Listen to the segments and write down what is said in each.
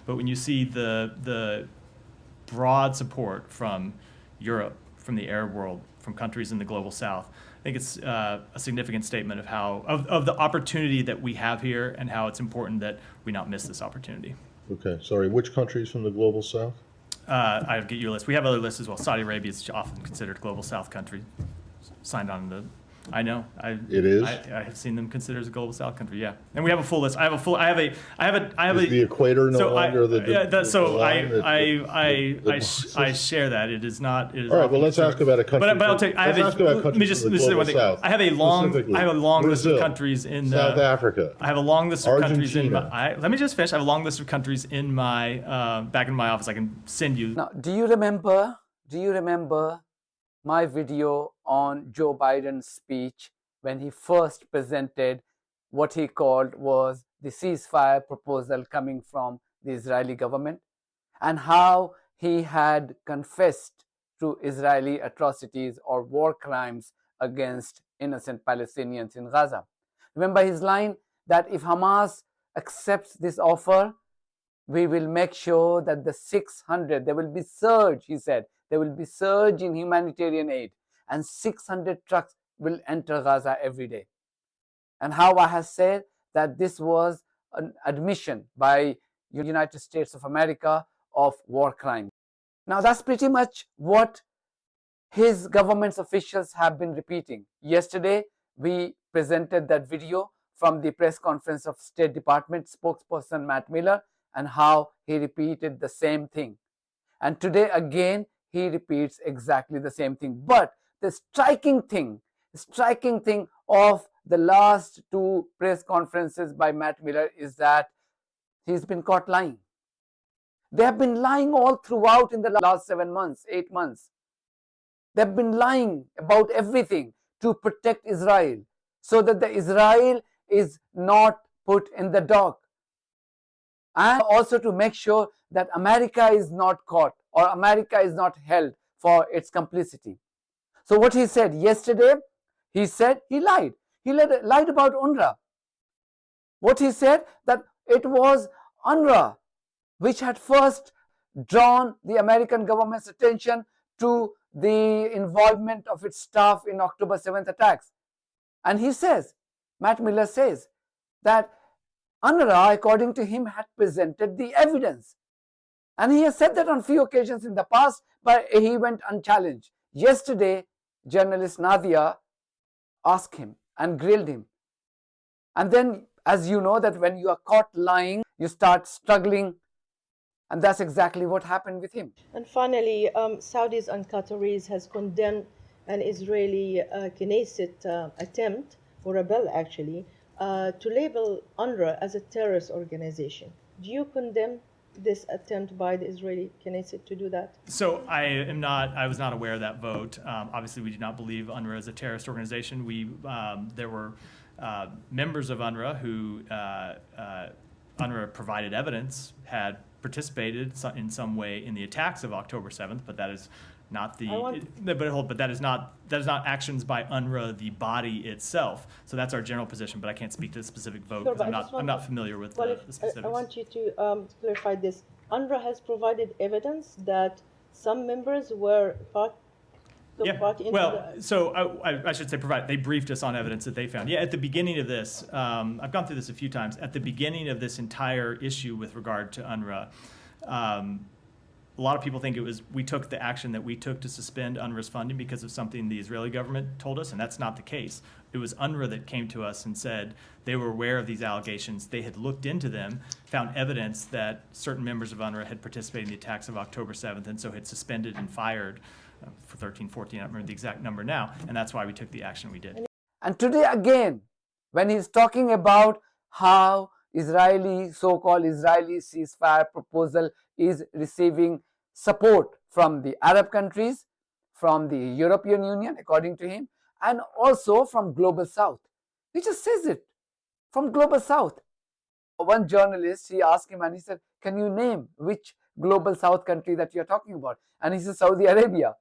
But when you see the broad support from Europe, from the Arab world, from countries in the global South, I think it's a significant statement of the opportunity that we have here and how it's important that we not miss this opportunity. Okay, sorry, which countries from the global South? I'll get you a list. We have other lists as well. Saudi Arabia is often considered global South country, signed on the. I know. It is. I have seen them considered as a global South country. Yeah, and we have a full list. I have Is the equator no longer I share that. It is not. It is all right. Well, let's ask about a country. But I'll tell you, let me just say one thing. I have a long list of countries in South Africa. I have a long list of countries in Argentina. my. Let me just finish. I have a long list of countries in my back in my office. I can send you. Now, do you remember my video on Joe Biden's speech when he first presented what he called was the ceasefire proposal coming from the Israeli government, and how he had confessed to Israeli atrocities or war crimes against innocent Palestinians in Gaza? Remember his line that if Hamas accepts this offer, we will make sure that there will be surge, he said, there will be surge in humanitarian aid, and 600 trucks will enter Gaza every day. And how I have said that this was an admission by the United States of America of war crimes. Now that's pretty much what his government's officials have been repeating. Yesterday, we presented that video from the press conference of State Department spokesperson Matt Miller, and how he repeated the same thing. And today again, he repeats exactly the same thing. But the striking thing of the last two press conferences by Matt Miller is that he's been caught lying. They have been lying all throughout in the last 7 months, 8 months. They've been lying about everything to protect Israel, so that the Israel is not put in the dock. And also to make sure that America is not caught or America is not held for its complicity. So what he said yesterday, he said he lied. He lied about UNRWA. What he said, that it was UNRWA which had first drawn the American government's attention to the involvement of its staff in October 7th attacks. And he says, Matt Miller says, that UNRWA, according to him, had presented the evidence. And he has said that on few occasions in the past, but he went unchallenged. Yesterday, journalist Nadia asked him and grilled him. And then, as you know, that when you are caught lying, you start struggling. And that's exactly what happened with him. And finally, Saudis and Qataris has condemned an Israeli Knesset attempt, or a bill actually, to label UNRWA as a terrorist organization. Do you condemn this attempt by the Israeli Knesset to do that? So I was not aware of that vote. Obviously, we do not believe UNRWA is a terrorist organization. There were members of UNRWA who UNRWA provided evidence had participated in some way in the attacks of October 7th, but that is not but that is not actions by UNRWA, the body itself. So that's our general position, but I can't speak to the specific vote because I'm not familiar with the specifics. I want you to clarify this. UNRWA has provided evidence that some members were part So I should say they briefed us on evidence that they found. Yeah, at the beginning of this, I've gone through this a few times. At the beginning of this entire issue with regard to UNRWA, a lot of people think we took the action that we took to suspend UNRWA's funding because of something the Israeli government told us, and that's not the case. It was UNRWA that came to us and said they were aware of these allegations. They had looked into them, found evidence that certain members of UNRWA had participated in the attacks of October 7th, and so had suspended and fired for 13, 14, I don't remember the exact number now, and that's why we took the action we did. And today again, when he's talking about how so-called Israeli ceasefire proposal is receiving support from the Arab countries, from the European Union, according to him, and also from Global South. He just says it, from Global South. One journalist, he asked him and he said, can you name which Global South country that you're talking about? And he said, Saudi Arabia.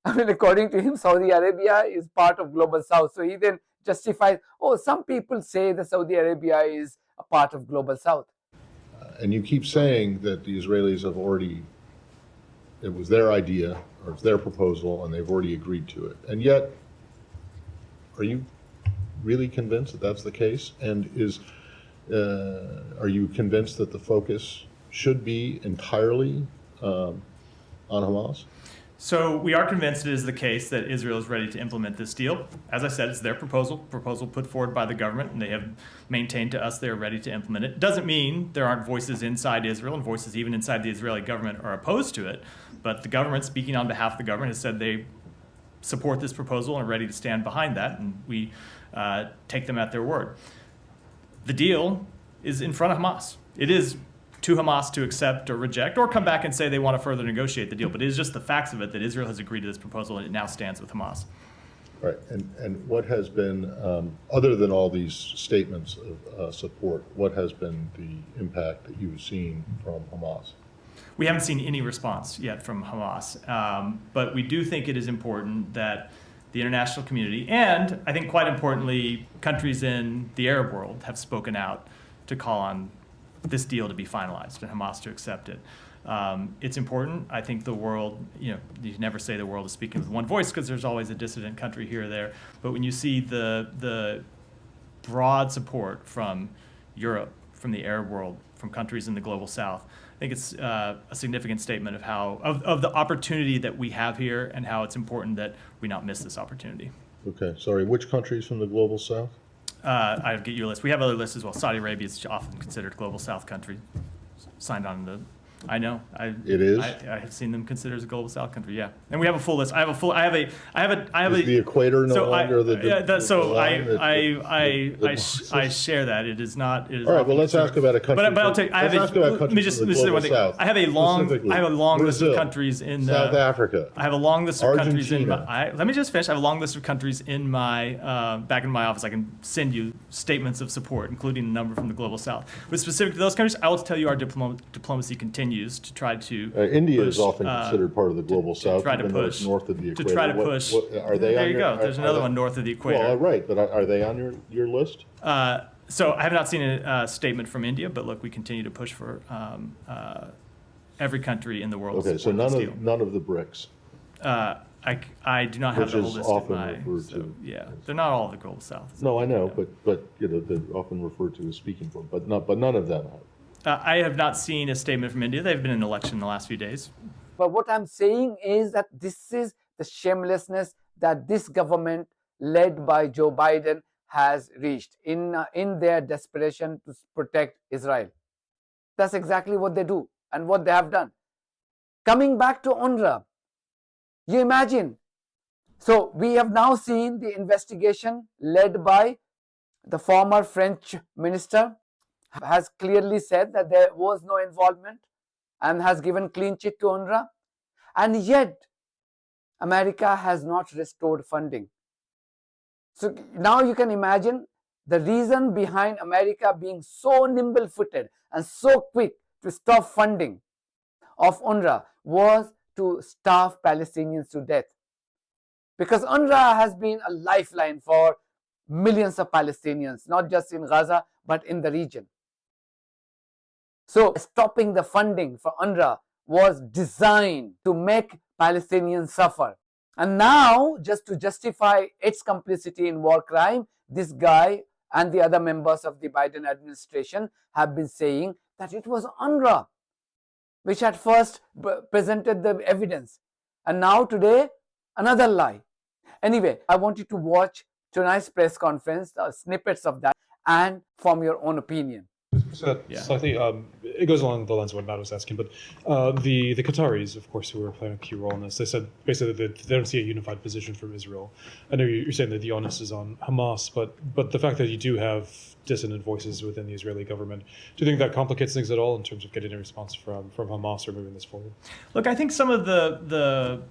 I mean, according to him, Saudi Arabia is part of Global South. So he then justifies, some people say that Saudi Arabia is a part of Global South. And you keep saying that the Israelis have already, it was their idea, or it's their proposal, and they've already agreed to it. And yet, are you really convinced that that's the case? And are you convinced that the focus should be entirely on Hamas? So we are convinced it is the case that Israel is ready to implement this deal. As I said, it's their proposal put forward by the government, and they have maintained to us they are ready to implement it. Doesn't mean there aren't voices inside Israel, and voices even inside the Israeli government are opposed to it. But the government, speaking on behalf of the government, has said they support this proposal and are ready to stand behind that, and we take them at their word. The deal is in front of Hamas. It is to Hamas to accept or reject or come back and say they want to further negotiate the deal. But it is just the facts of it that Israel has agreed to this proposal and it now stands with Hamas. Right. And what has been, other than all these statements of support, what has been the impact that you've seen from Hamas? We haven't seen any response yet from Hamas. But we do think it is important that the international community, and I think quite importantly, countries in the Arab world have spoken out to call on this deal to be finalized and Hamas to accept it. It's important. I think the world, you never say the world is speaking with one voice because there's always a dissident country here or there. But when you see the broad support from Europe, from the Arab world, from countries in the global South, I think it's a significant statement of the opportunity that we have here and how it's important that we not miss this opportunity. Okay, sorry, which countries from the global South? I'll get you a list. We have other lists as well. Saudi Arabia is often considered global South country, signed on the. I know. It is. I have seen them considered as a global South country. Yeah, and we have a full list. I have Is the equator no longer I share that. It is not. It is all right. Well, let's ask about a country. But I'll tell you. Let me just say one thing. I have a long list of countries in South Africa. I have a long list of countries in Argentina. my. Let me just finish. I have a long list of countries in my back in my office. I can send you statements of support, including a number from the global South. With specific to those countries, I will tell you our diplomacy continues to try to. India push, is often considered part of the global South, try to even though push it's north of the equator. To try to push. Are they? There you go. There's another one north of the equator. Well, right, but are they on your list? So I have not seen a statement from India, but look, we continue to push for every country in the world. Okay, so none of the BRICS. I do not have the whole list often in my. referred to. Yeah, they're not all of the global South. No, I know, but they're often referred to as speaking for, but none of them have. I have not seen a statement from India. They've been in an election in the last few days. But what I'm saying is that this is the shamelessness that this government, led by Joe Biden, has reached in their desperation to protect Israel. That's exactly what they do and what they have done. Coming back to UNRWA, you imagine. So we have now seen the investigation led by the former French minister, has clearly said that there was no involvement and has given clean chit to UNRWA. And yet, America has not restored funding. So now you can imagine the reason behind America being so nimble-footed and so quick to stop funding of UNRWA was to starve Palestinians to death. Because UNRWA has been a lifeline for millions of Palestinians, not just in Gaza, but in the region. So stopping the funding for UNRWA was designed to make Palestinians suffer. And now, just to justify its complicity in war crime, this guy and the other members of the Biden administration have been saying that it was UNRWA which had first presented the evidence. And now today, another lie. Anyway, I want you to watch tonight's press conference, snippets of that, and form your own opinion. So slightly, it goes along the lines of what Matt was asking, but the Qataris, of course, who are playing a key role in this, they said basically that they don't see a unified position from Israel. I know you're saying that the onus is on Hamas, but the fact that you do have dissonant voices within the Israeli government, do you think that complicates things at all in terms of getting a response from Hamas or moving this forward? Look, I think some of the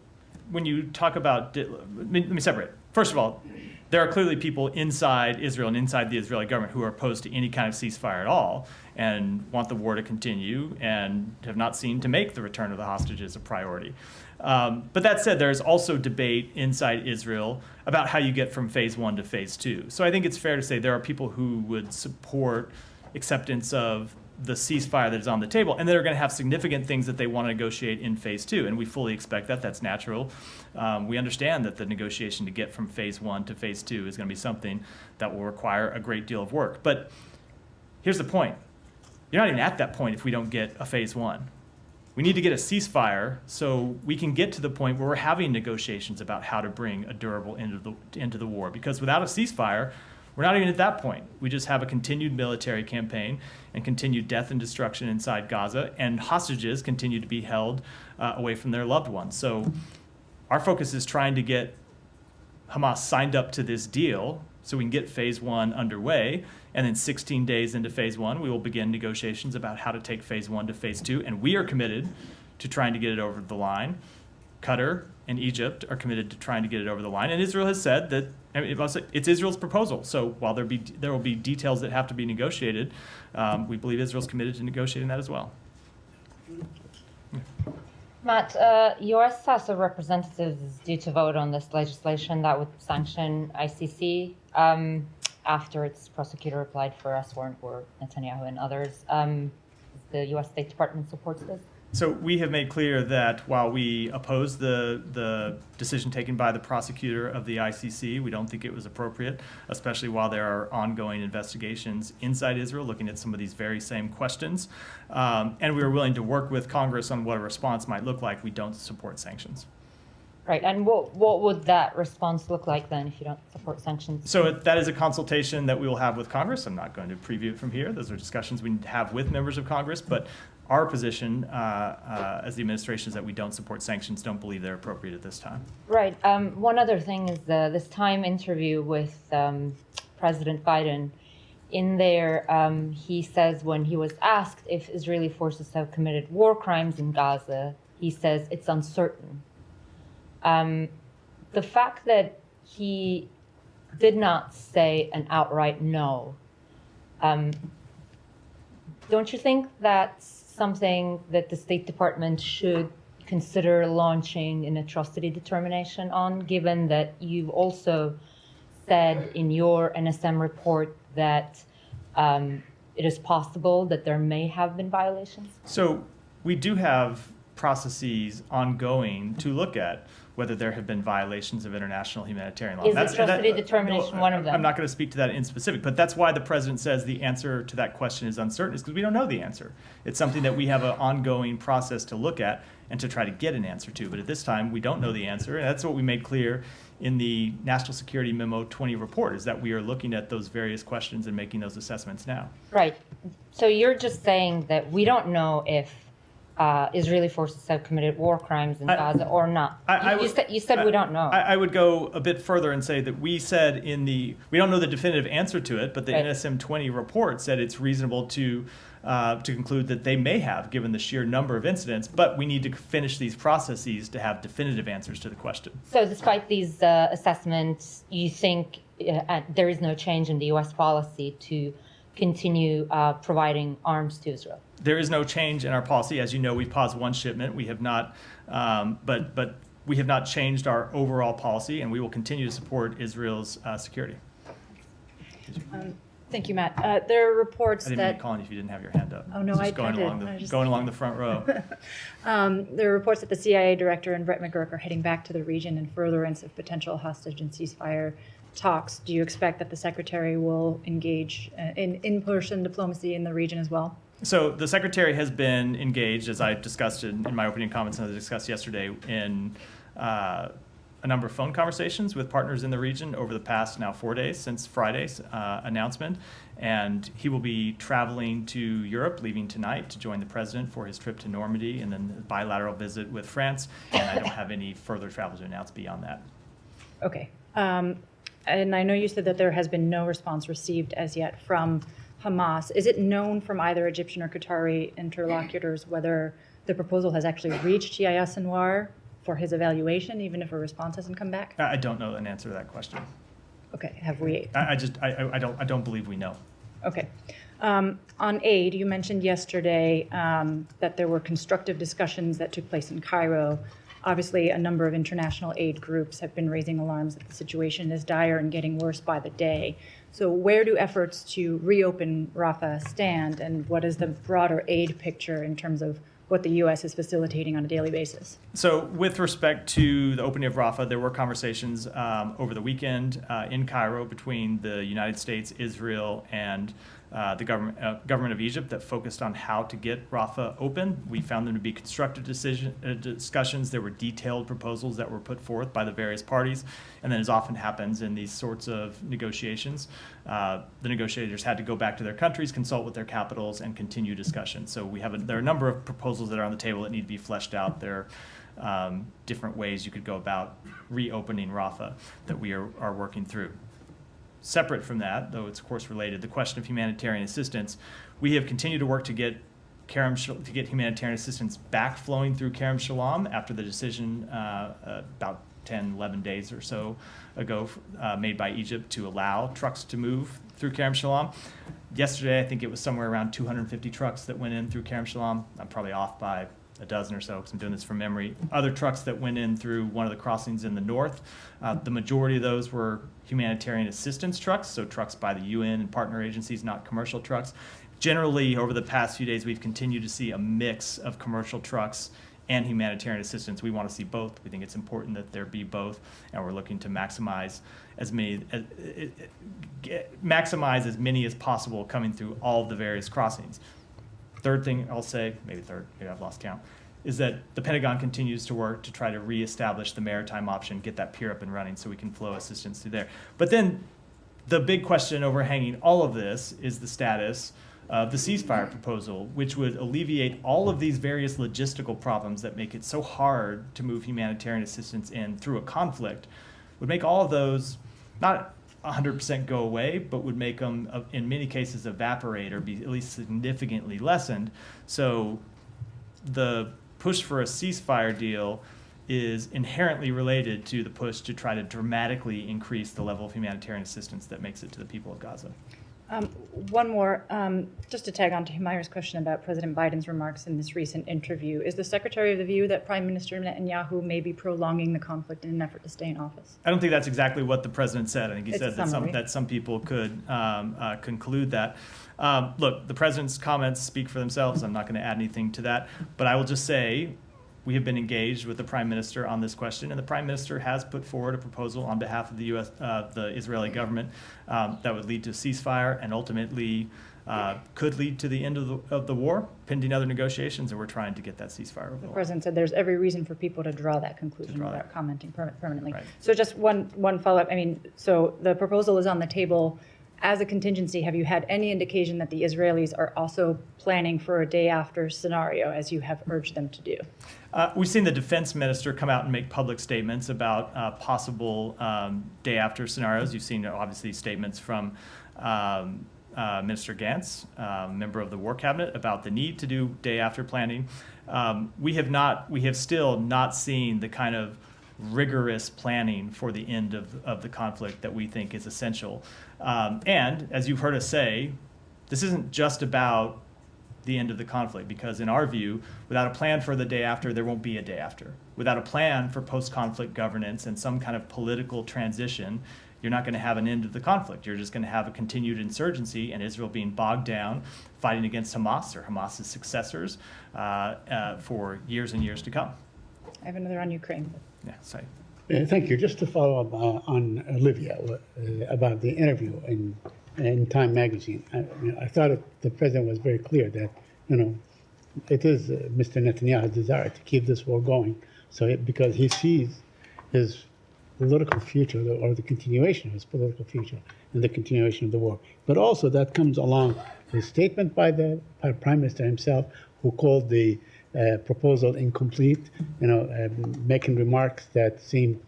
when you talk about, let me separate. First of all, there are clearly people inside Israel and inside the Israeli government who are opposed to any kind of ceasefire at all and want the war to continue and have not seen to make the return of the hostages a priority. But that said, there's also debate inside Israel about how you get from phase 1 to phase 2. So I think it's fair to say there are people who would support acceptance of the ceasefire that is on the table, and they're going to have significant things that they want to negotiate in phase 2, and we fully expect that. That's natural. We understand that the negotiation to get from phase 1 to phase 2 is going to be something that will require a great deal of work. But here's the point. You're not even at that point if we don't get a phase 1. We need to get a ceasefire so we can get to the point where we're having negotiations about how to bring a durable end to the war. Because without a ceasefire, we're not even at that point. We just have a continued military campaign and continued death and destruction inside Gaza, and hostages continue to be held away from their loved ones. So our focus is trying to get Hamas signed up to this deal so we can get phase 1 underway. And then 16 days into phase 1, we will begin negotiations about how to take phase 1 to phase 2. And we are committed to trying to get it over the line. Qatar and Egypt are committed to trying to get it over the line. And Israel has said that it's Israel's proposal. So while there will be details that have to be negotiated, we believe Israel's committed to negotiating that as well. Matt, U.S. House of Representatives is due to vote on this legislation that would sanction ICC after its prosecutor applied for arrest warrant for Netanyahu and others. The U.S. State Department supports this? So we have made clear that while we oppose the decision taken by the prosecutor of the ICC, we don't think it was appropriate, especially while there are ongoing investigations inside Israel looking at some of these very same questions. And we are willing to work with Congress on what a response might look like. We don't support sanctions. Right, and what would that response look like then if you don't support sanctions? So that is a consultation that we will have with Congress. I'm not going to preview it from here. Those are discussions we need to have with members of Congress, but our position as the administration is that we don't support sanctions, don't believe they're appropriate at this time. Right, one other thing is this Time interview with President Biden. In there, he says when he was asked if Israeli forces have committed war crimes in Gaza, he says it's uncertain. The fact that he did not say an outright no, don't you think that's something that the State Department should consider launching an atrocity determination on, given that you've also said in your NSM report that it is possible that there may have been violations? So we do have processes ongoing to look at whether there have been violations of international humanitarian law. Is atrocity determination one of them? I'm not going to speak to that in specific, but that's why the president says the answer to that question is uncertain, is because we don't know the answer. It's something that we have an ongoing process to look at and to try to get an answer to. But at this time, we don't know the answer, and that's what we made clear in the National Security Memo 20 report, is that we are looking at those various questions and making those assessments now. Right. So you're just saying that we don't know if Israeli forces have committed war crimes in Gaza or not. You said we don't know. I would go a bit further and say that we said we don't know the definitive answer to it, but the right. NSM 20 report said it's reasonable to conclude that they may have, given the sheer number of incidents, but we need to finish these processes to have definitive answers to the question. So despite these assessments, you think there is no change in the U.S. policy to continue providing arms to Israel? There is no change in our policy. As you know, we paused one shipment. We have not, but we have not changed our overall policy, and we will continue to support Israel's security. Thank you, Matt. There are reports I didn't mean to call on you if you didn't have your hand up. Oh, no, Just I going did. along going along the front row. There are reports that the CIA director and Brett McGurk are heading back to the region in furtherance of potential hostage and ceasefire talks. Do you expect that the secretary will engage in-person diplomacy in the region as well? So the secretary has been engaged, as I discussed in my opening comments and as I discussed yesterday, in a number of phone conversations with partners in the region over the past now 4 days since Friday's announcement. And he will be traveling to Europe, leaving tonight to join the president for his trip to Normandy and then a bilateral visit with France. And I don't have any further travel to announce beyond that. Okay. And I know you said that there has been no response received as yet from Hamas. Is it known from either Egyptian or Qatari interlocutors whether the proposal has actually reached Yahya Sinwar for his evaluation, even if a response hasn't come back? I don't know an answer to that question. Okay, have we? I don't believe we know. Okay. On aid, you mentioned yesterday that there were constructive discussions that took place in Cairo. Obviously, a number of international aid groups have been raising alarms that the situation is dire and getting worse by the day. So where do efforts to reopen Rafah stand, and what is the broader aid picture in terms of what the U.S. is facilitating on a daily basis? So with respect to the opening of Rafah, there were conversations over the weekend in Cairo between the United States, Israel, and the government of Egypt that focused on how to get Rafah open. We found them to be constructive discussions. There were detailed proposals that were put forth by the various parties. And then, as often happens in these sorts of negotiations, the negotiators had to go back to their countries, consult with their capitals, and continue discussion. So there are a number of proposals that are on the table that need to be fleshed out. There are different ways you could go about reopening Rafah that we are working through. Separate from that, though it's of course related, the question of humanitarian assistance, we have continued to work to get humanitarian assistance back flowing through Kerem Shalom after the decision about 10, 11 days or so ago made by Egypt to allow trucks to move through Kerem Shalom. Yesterday, I think it was somewhere around 250 trucks that went in through Kerem Shalom. I'm probably off by a dozen or so because I'm doing this from memory. Other trucks that went in through one of the crossings in the north, the majority of those were humanitarian assistance trucks, so trucks by the UN and partner agencies, not commercial trucks. Generally, over the past few days, we've continued to see a mix of commercial trucks and humanitarian assistance. We want to see both. We think it's important that there be both, and we're looking to maximize as many as possible coming through all of the various crossings. Third thing I'll say, maybe I've lost count, is that the Pentagon continues to work to try to reestablish the maritime option, get that pier up and running so we can flow assistance through there. But then the big question overhanging all of this is the status of the ceasefire proposal, which would alleviate all of these various logistical problems that make it so hard to move humanitarian assistance in through a conflict, would make all of those not 100% go away, but would make them, in many cases, evaporate or be at least significantly lessened. So the push for a ceasefire deal is inherently related to the push to try to dramatically increase the level of humanitarian assistance that makes it to the people of Gaza. One more, just to tag on to Humayra's question about President Biden's remarks in this recent interview. Is the Secretary of the view that Prime Minister Netanyahu may be prolonging the conflict in an effort to stay in office? I don't think that's exactly what the president said. I think he said summary. that some people could conclude that. Look, the president's comments speak for themselves. I'm not going to add anything to that. But I will just say we have been engaged with the Prime Minister on this question, and the Prime Minister has put forward a proposal on behalf of the the Israeli government that would lead to a ceasefire and ultimately could lead to the end of the war, pending other negotiations, and we're trying to get that ceasefire over. The president said there's every reason for people to draw that conclusion without commenting permanently. Right. So just one follow-up. I mean, so the proposal is on the table. As a contingency, have you had any indication that the Israelis are also planning for a day-after scenario, as you have urged them to do? We've seen the defense minister come out and make public statements about possible day-after scenarios. You've seen, obviously, statements from Minister Gantz, member of the War Cabinet, about the need to do day-after planning. We have still not seen the kind of rigorous planning for the end of the conflict that we think is essential. And as you've heard us say, this isn't just about the end of the conflict, because in our view, without a plan for the day after, there won't be a day after. Without a plan for post-conflict governance and some kind of political transition, you're not going to have an end of the conflict. You're just going to have a continued insurgency and Israel being bogged down, fighting against Hamas or Hamas's successors for years and years to come. I have another on Ukraine. Yeah, sorry. Thank you. Just to follow up on Olivia about the interview in Time magazine. I thought the president was very clear that, it is Mr. Netanyahu's desire to keep this war going. So because he sees his political future, or the continuation of his political future, in the continuation of the war. But also that comes along his statement by the Prime Minister himself, who called the proposal incomplete, making remarks that seemed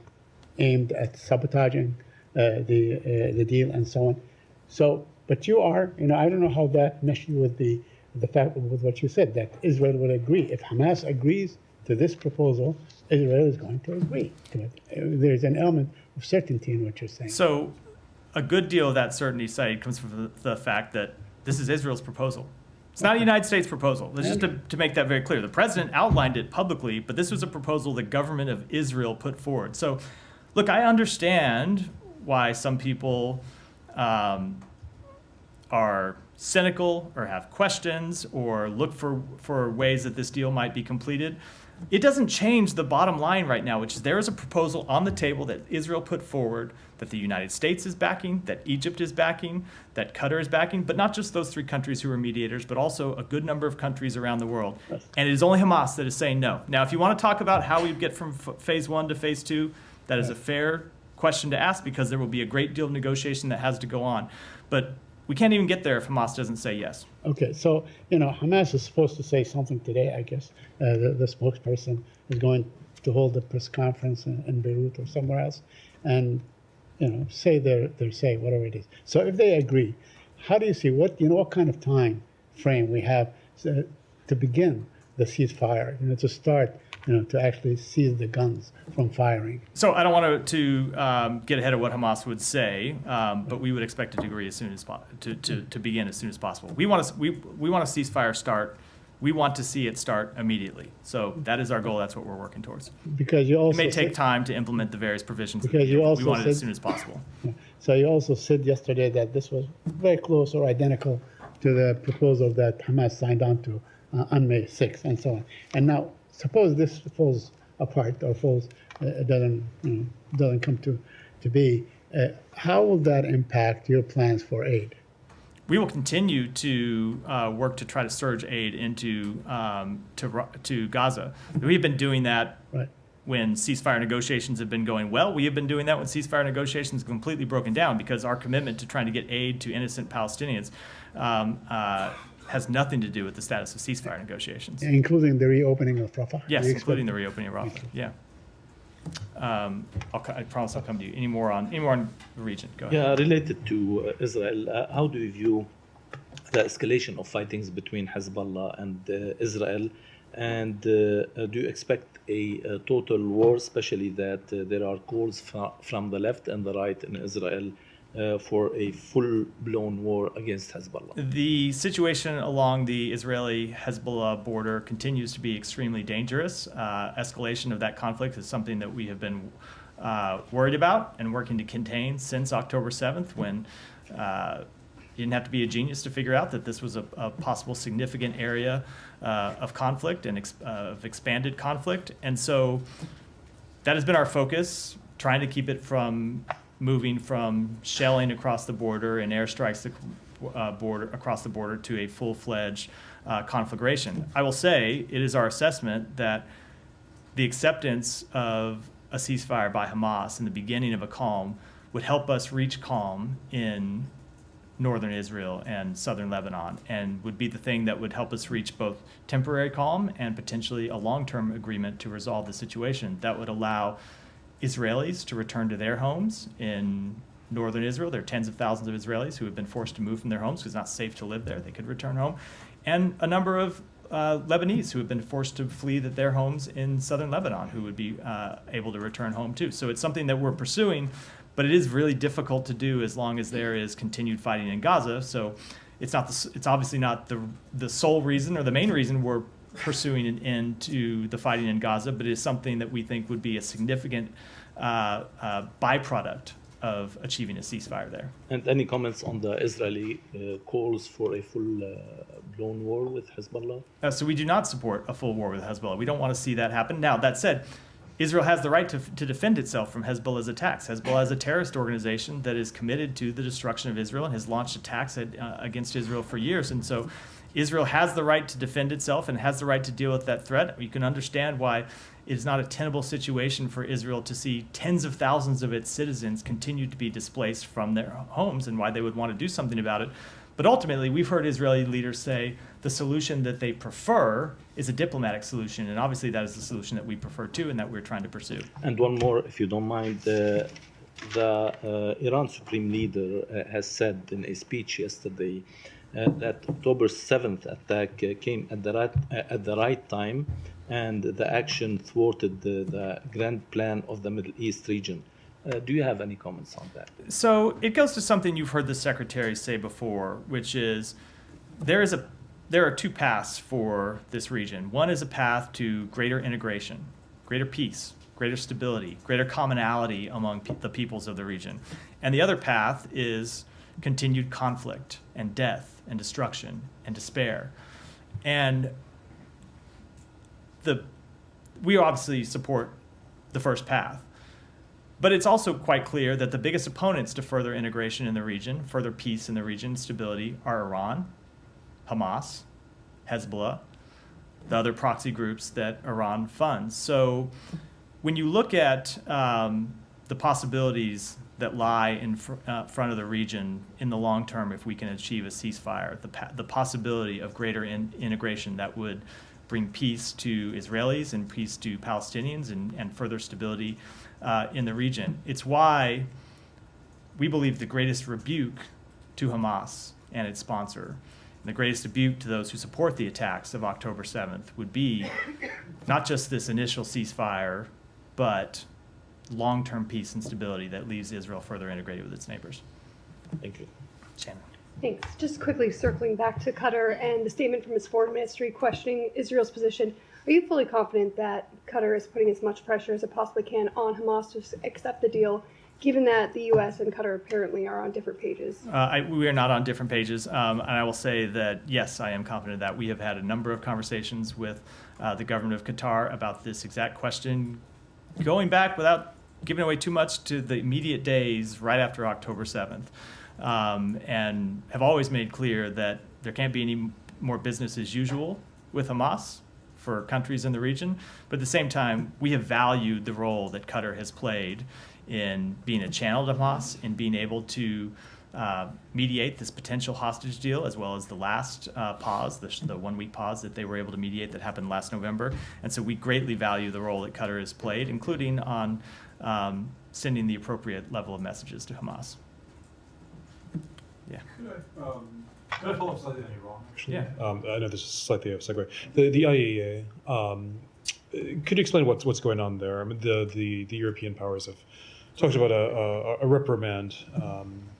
aimed at sabotaging the deal and so on. So, but you are, I don't know how that meshes with the fact with what you said, that Israel will agree. If Hamas agrees to this proposal, Israel is going to agree to it. There's an element of certainty in what you're saying. So, a good deal of that certainty, Said, comes from the fact that this is Israel's proposal. It's not a United States proposal. Just to make that very clear. The president outlined it publicly, but this was a proposal the government of Israel put forward. So, look, I understand why some people are cynical or have questions or look for ways that this deal might be completed, it doesn't change the bottom line right now, which is there is a proposal on the table that Israel put forward, that the United States is backing, that Egypt is backing, that Qatar is backing, but not just those three countries who are mediators, but also a good number of countries around the world. And it is only Hamas that is saying no. Now, if you want to talk about how we get from phase 1 to phase 2, that is a fair question to ask, because there will be a great deal of negotiation that has to go on. But we can't even get there if Hamas doesn't say yes. Okay, so, Hamas is supposed to say something today, I guess. The spokesperson is going to hold a press conference in Beirut or somewhere else and, say their say, whatever it is. So if they agree, how do you see what kind of time frame we have to begin the ceasefire, to start, to actually seize the guns from firing? So I don't want to get ahead of what Hamas would say, but we would expect it to agree as soon as to begin as soon as possible. We want a ceasefire start. We want to see it start immediately. So that is our goal. That's what we're working towards. Because you also it may take time to implement the various provisions. Because you also we want it as said- soon as possible. So you also said yesterday that this was very close or identical to the proposal that Hamas signed on to on May 6th and so on. And now, suppose this falls apart or doesn't come to be. How will that impact your plans for aid? We will continue to work to try to surge aid into to Gaza. We have been doing that Right. when ceasefire negotiations have been going well. We have been doing that when ceasefire negotiations have completely broken down, because our commitment to trying to get aid to innocent Palestinians has nothing to do with the status of ceasefire negotiations. Including the reopening of Rafah? Yes, Do you including the expect- reopening of Rafah. Yeah. I promise I'll come to you. Any more on the region? Go ahead. Yeah, related to Israel, how do you view the escalation of fightings between Hezbollah and Israel? And do you expect a total war, especially that there are calls from the left and the right in Israel for a full-blown war against Hezbollah? The situation along the Israeli-Hezbollah border continues to be extremely dangerous. Escalation of that conflict is something that we have been worried about and working to contain since October 7th, when you didn't have to be a genius to figure out that this was a possible significant area of conflict and of expanded conflict. And so that has been our focus, trying to keep it from moving from shelling across the border and airstrikes across the border to a full-fledged conflagration. I will say it is our assessment that the acceptance of a ceasefire by Hamas in the beginning of a calm would help us reach calm in northern Israel and southern Lebanon, and would be the thing that would help us reach both temporary calm and potentially a long-term agreement to resolve the situation that would allow Israelis to return to their homes in northern Israel. There are tens of thousands of Israelis who have been forced to move from their homes because it's not safe to live there. They could return home. And a number of Lebanese who have been forced to flee their homes in southern Lebanon, who would be able to return home too. So it's something that we're pursuing, but it is really difficult to do as long as there is continued fighting in Gaza. So it's obviously not the sole reason or the main reason we're pursuing an end to the fighting in Gaza, but it is something that we think would be a significant byproduct of achieving a ceasefire there. And any comments on the Israeli calls for a full-blown war with Hezbollah? So we do not support a full war with Hezbollah. We don't want to see that happen. Now, that said, Israel has the right to defend itself from Hezbollah's attacks. Hezbollah is a terrorist organization that is committed to the destruction of Israel and has launched attacks against Israel for years. And so Israel has the right to defend itself and has the right to deal with that threat. You can understand why it is not a tenable situation for Israel to see tens of thousands of its citizens continue to be displaced from their homes, and why they would want to do something about it. But ultimately, we've heard Israeli leaders say the solution that they prefer is a diplomatic solution, and obviously that is the solution that we prefer too and that we're trying to pursue. And one more, if you don't mind. The Iran Supreme Leader has said in a speech yesterday that October 7th attack came at the right time, and the action thwarted the grand plan of the Middle East region. Do you have any comments on that? So it goes to something you've heard the Secretary say before, which is there are two paths for this region. One is a path to greater integration, greater peace, greater stability, greater commonality among the peoples of the region. And the other path is continued conflict and death and destruction and despair. And we obviously support the first path. But it's also quite clear that the biggest opponents to further integration in the region, further peace in the region, stability, are Iran, Hamas, Hezbollah, the other proxy groups that Iran funds. So when you look at the possibilities that lie in front of the region in the long term, if we can achieve a ceasefire, the possibility of greater integration that would bring peace to Israelis and peace to Palestinians and further stability in the region. It's why we believe the greatest rebuke to Hamas and its sponsor, and the greatest rebuke to those who support the attacks of October 7th would be not just this initial ceasefire, but long-term peace and stability that leaves Israel further integrated with its neighbors. Thank you. Shannon. Thanks. Just quickly circling back to Qatar and the statement from its foreign ministry questioning Israel's position. Are you fully confident that Qatar is putting as much pressure as it possibly can on Hamas to accept the deal, given that the U.S. and Qatar apparently are on different pages? We are not on different pages. And I will say that, yes, I am confident that we have had a number of conversations with the government of Qatar about this exact question, going back without giving away too much to the immediate days right after October 7th. And have always made clear that there can't be any more business as usual with Hamas for countries in the region. But at the same time, we have valued the role that Qatar has played in being a channel to Hamas, in being able to mediate this potential hostage deal, as well as the last pause, the 1 week pause that they were able to mediate that happened last November. And so we greatly value the role that Qatar has played, including on sending the appropriate level of messages to Hamas. Yeah. Could I follow up slightly on Iran, actually? Yeah. I know this is slightly a segue. The IAEA, could you explain what's going on there? I mean, the European powers have talked about a reprimand,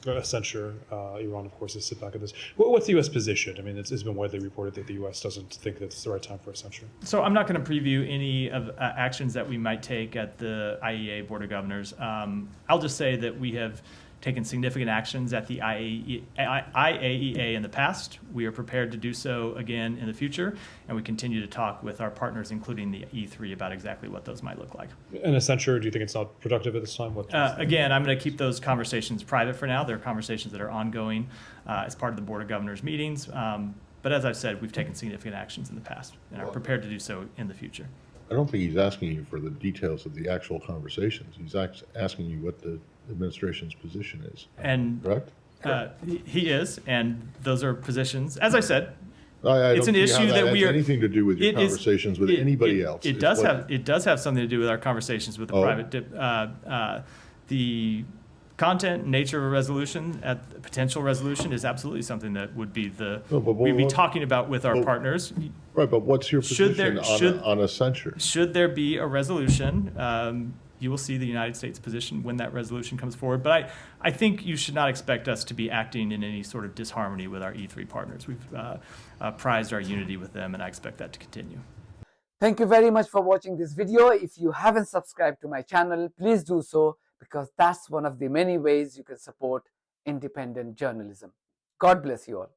a censure. Iran, of course, is sit back at this. What's the U.S. position? I mean, it's been widely reported that the U.S. doesn't think that it's the right time for a censure. So I'm not going to preview any of actions that we might take at the IAEA Board of Governors. I'll just say that we have taken significant actions at the IAEA in the past. We are prepared to do so again in the future, and we continue to talk with our partners, including the E3, about exactly what those might look like. And a censure, do you think it's not productive at this time? Again, I'm going to keep those conversations private for now. They're conversations that are ongoing as part of the Board of Governors meetings. But as I've said, we've taken significant actions in the past and are prepared to do so in the future. I don't think he's asking you for the details of the actual conversations. He's asking you what the administration's position is. And correct? He is, and those are positions. As I said, it's an issue that we are anything to do with your conversations with anybody else. It does have something to do with our conversations with the private. The content and nature of a resolution, at potential resolution, is absolutely something that would be we'd be talking about with our partners. Right, but what's your position on a censure? Should there be a resolution? You will see the United States position when that resolution comes forward. But I think you should not expect us to be acting in any sort of disharmony with our E3 partners. We've prized our unity with them, and I expect that to continue. Thank you very much for watching this video. If you haven't subscribed to my channel, please do so, because that's one of the many ways you can support independent journalism. God bless you all.